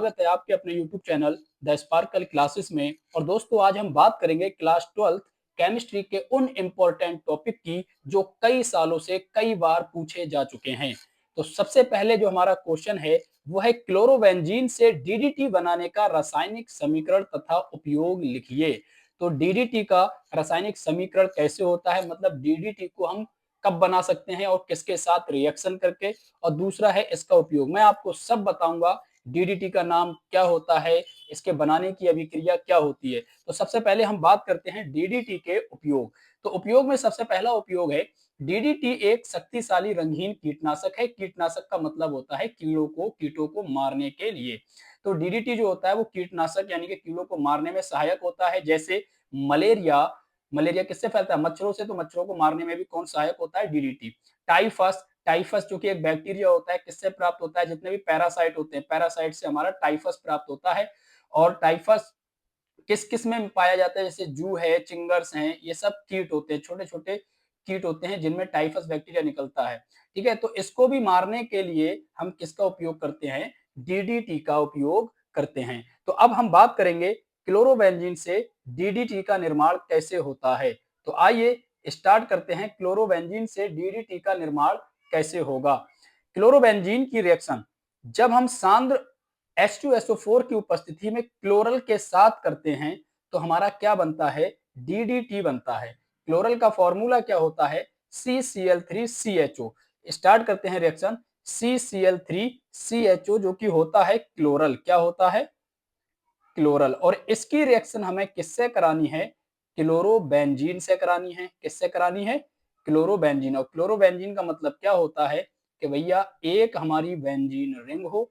स्वागत है आपके अपने YouTube channel the sparkle classes में। और दोस्तों, आज हम बात करेंगे क्लास 12th केमिस्ट्री के उन इम्पोर्टेंट टॉपिक की जो कई सालों से कई बार पूछे जा चुके हैं। तो सबसे पहले जो हमारा क्वेश्चन है वो है क्लोरोबेंजीन से डीडीटी बनाने का रासायनिक समीकरण तथा उपयोग लिखिए। तो डीडीटी का रासायनिक समीकरण कैसे होता है, मतलब डीडीटी को हम कब बना सकते हैं और किसके साथ रिएक्शन करके, और दूसरा है इसका उपयोग। मैं आपको सब बताऊंगा डीडीटी का नाम क्या होता है, इसके बनाने की अभिक्रिया क्या होती है। तो सबसे पहले हम बात करते हैं डीडीटी के उपयोग। तो उपयोग में सबसे पहला उपयोग है, डीडीटी एक शक्तिशाली रंगहीन कीटनाशक है। कीटनाशक का मतलब होता है कीटों को मारने के लिए। तो डीडीटी जो होता है वो कीटनाशक यानी कि कीड़ों को मारने में सहायक होता है। जैसे मलेरिया, मलेरिया किससे फैलता है? मच्छरों से। तो मच्छरों को मारने में भी कौन सहायक होता है? डीडीटी। टाइफस, टाइफस जो कि एक बैक्टीरिया होता है, किससे प्राप्त होता है? जितने भी पैरासाइट होते हैं, पैरासाइट से हमारा टाइफस प्राप्त होता है। और टाइफस किस किस में पाया जाता है? जैसे जू है, चिंगर्स हैं, ये सब कीट होते हैं, छोटे छोटे कीट होते हैं जिनमें टाइफस बैक्टीरिया निकलता है। ठीक है, तो इसको भी मारने के लिए हम किसका उपयोग करते हैं? डीडीटी का उपयोग करते हैं। तो अब हम बात करेंगे क्लोरोबेंजीन से डीडीटी का निर्माण कैसे होता है। तो आइए स्टार्ट करते हैं, क्लोरोबेंजीन से डीडीटी का निर्माण कैसे होगा। क्लोरोबेंजीन की रिएक्शन जब हम सांद्र H2SO4 की उपस्थिति में क्लोरल के साथ करते हैं तो हमारा क्या बनता है? डीडीटी बनता है। क्लोरल का फॉर्मूला क्या होता है? CCl3CHO। स्टार्ट करते हैं रिएक्शन। CCl3CHO जो कि होता है क्लोरल। क्या होता है? क्लोरल। और इसकी रिएक्शन हमें किससे करानी है? क्लोरोबेंजीन से करानी है। किससे करानी है? क्लोरोबेंजीन। और क्लोरोबेंजीन का मतलब क्या होता है कि भैया एक हमारी बेंजीन रिंग हो।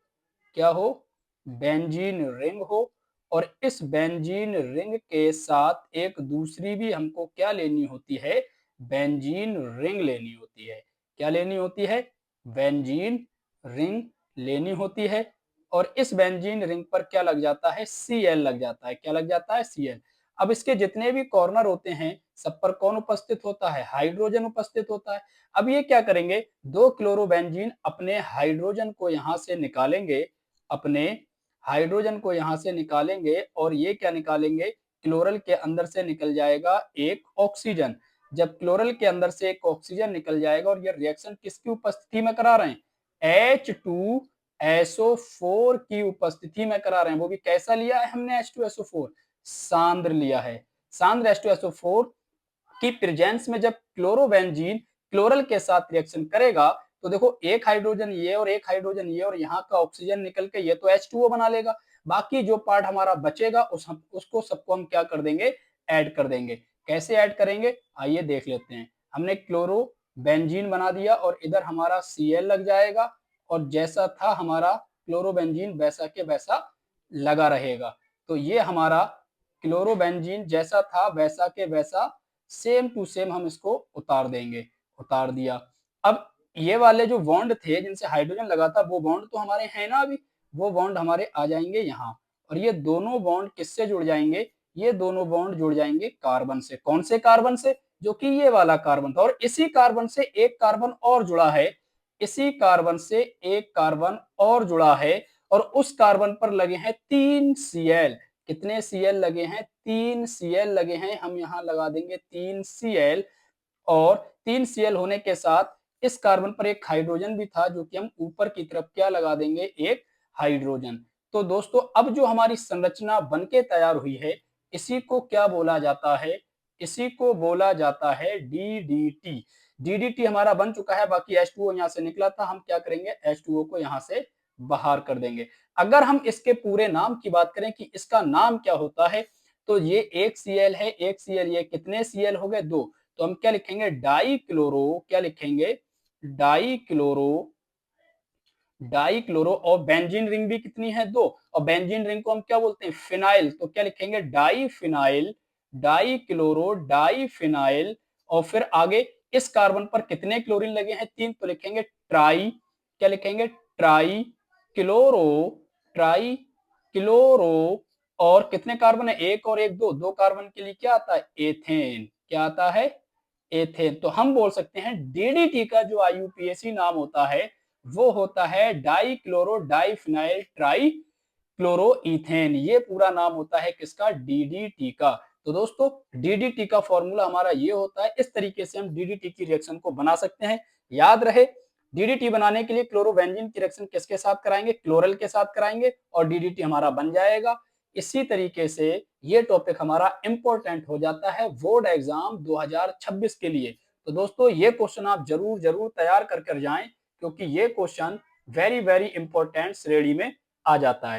क्या हो? बेंजीन रिंग हो। और इस बेंजीन रिंग के साथ एक दूसरी भी हमको क्या लेनी होती है? बेंजीन रिंग लेनी होती है। क्या लेनी होती है? बेंजीन रिंग लेनी होती है। और इस बेंजीन रिंग पर क्या लग जाता है? Cl लग जाता है। क्या लग जाता है? Cl। अब इसके जितने भी कॉर्नर होते हैं सब पर कौन उपस्थित होता है? हाइड्रोजन उपस्थित होता है। अब ये क्या करेंगे? दो क्लोरोबेंजीन अपने हाइड्रोजन को यहां से निकालेंगे, अपने हाइड्रोजन को यहां से निकालेंगे, और ये क्या निकालेंगे? क्लोरल के अंदर से निकल जाएगा एक ऑक्सीजन। जब क्लोरल के अंदर से एक ऑक्सीजन निकल जाएगा, और ये रिएक्शन किसकी उपस्थिति में करा रहे हैं? H2SO4 की उपस्थिति में करा रहे हैं। वो भी कैसा लिया है हमने? H2SO4 सांद्र लिया है। सांद्र H2SO4 की प्रेजेंस में जब क्लोरोबेंजीन क्लोरल के साथ रिएक्शन करेगा तो देखो एक हाइड्रोजन ये और एक हाइड्रोजन ये, और यहाँ का ऑक्सीजन निकल के ये तो H2O बना लेगा। बाकी जो पार्ट हमारा बचेगा उसको सबको हम क्या कर देंगे? ऐड कर देंगे। कैसे ऐड करेंगे? आइए देख लेते हैं। हमने क्लोरो बेंजीन बना दिया और इधर हमारा Cl लग जाएगा, और जैसा था हमारा क्लोरोबेंजीन वैसा के वैसा लगा रहेगा। तो ये हमारा क्लोरोबेंजीन जैसा था वैसा के वैसा सेम टू सेम हम इसको उतार देंगे। उतार दिया। अब ये वाले जो बॉन्ड थे जिनसे हाइड्रोजन लगा था वो बॉन्ड तो हमारे हैं ना अभी, वो बॉन्ड हमारे आ जाएंगे यहाँ। और ये दोनों बॉन्ड किससे जुड़ जाएंगे? ये दोनों बॉन्ड जुड़ जाएंगे कार्बन से। कौन से कार्बन से? जो कि ये वाला कार्बन था। और इसी कार्बन से एक कार्बन और जुड़ा है। इसी कार्बन से एक कार्बन और जुड़ा है, और उस कार्बन पर लगे हैं 3 Cl। कितने Cl लगे हैं? 3 Cl लगे हैं। हम यहाँ लगा देंगे 3 Cl। और 3 Cl होने के साथ इस कार्बन पर एक हाइड्रोजन भी था जो कि हम ऊपर की तरफ क्या लगा देंगे? एक हाइड्रोजन। तो दोस्तों अब जो हमारी संरचना बनके तैयार हुई है इसी को क्या बोला जाता है? इसी को बोला जाता है डीडीटी। डीडीटी हमारा बन चुका है। बाकी H2O यहाँ से निकला था, हम क्या करेंगे? H2O को यहाँ से बाहर कर देंगे। अगर हम इसके पूरे नाम की बात करें कि इसका नाम क्या होता है, तो ये एक Cl है, एक Cl। ये कितने Cl हो गए? 2। तो हम क्या लिखेंगे? Die chloro. क्या लिखेंगे? Die chloro. Die chloro. और बेंजीन रिंग भी कितनी है? 2। और बेंजीन रिंग को हम क्या बोलते हैं? फिनाइल। तो क्या लिखेंगे? Diphenyl. Die chloro die phenyl. और फिर आगे इस कार्बन पर कितने क्लोरीन लगे हैं? 3। तो लिखेंगे ट्राई। क्या लिखेंगे? Try chloro. Try chloro. और कितने कार्बन है? एक और एक, दो। दो कार्बन के लिए क्या आता है? एथेन। क्या आता है? एथेन। तो हम बोल सकते हैं डीडीटी का जो आईयूपीएसी नाम होता है वो होता है die chloro die phenyl try क्लोरोईथेन, ये पूरा नाम होता है किसका, डीडीटी का। तो दोस्तों डीडीटी का फॉर्मूला हमारा ये होता है, इस तरीके से हम डीडीटी की रिएक्शन को बना सकते हैं। याद रहे डीडीटी बनाने के लिए क्लोरोबेंजीन की रिएक्शन किसके साथ कराएंगे, क्लोरल के साथ कराएंगे और डीडीटी हमारा बन जाएगा। इसी तरीके से ये टॉपिक हमारा इंपॉर्टेंट हो जाता है बोर्ड एग्जाम 2026 के लिए। तो दोस्तों ये क्वेश्चन आप जरूर जरूर तैयार कर कर जाएं, क्योंकि ये क्वेश्चन वेरी वेरी इंपॉर्टेंट श्रेणी में आ जाता है।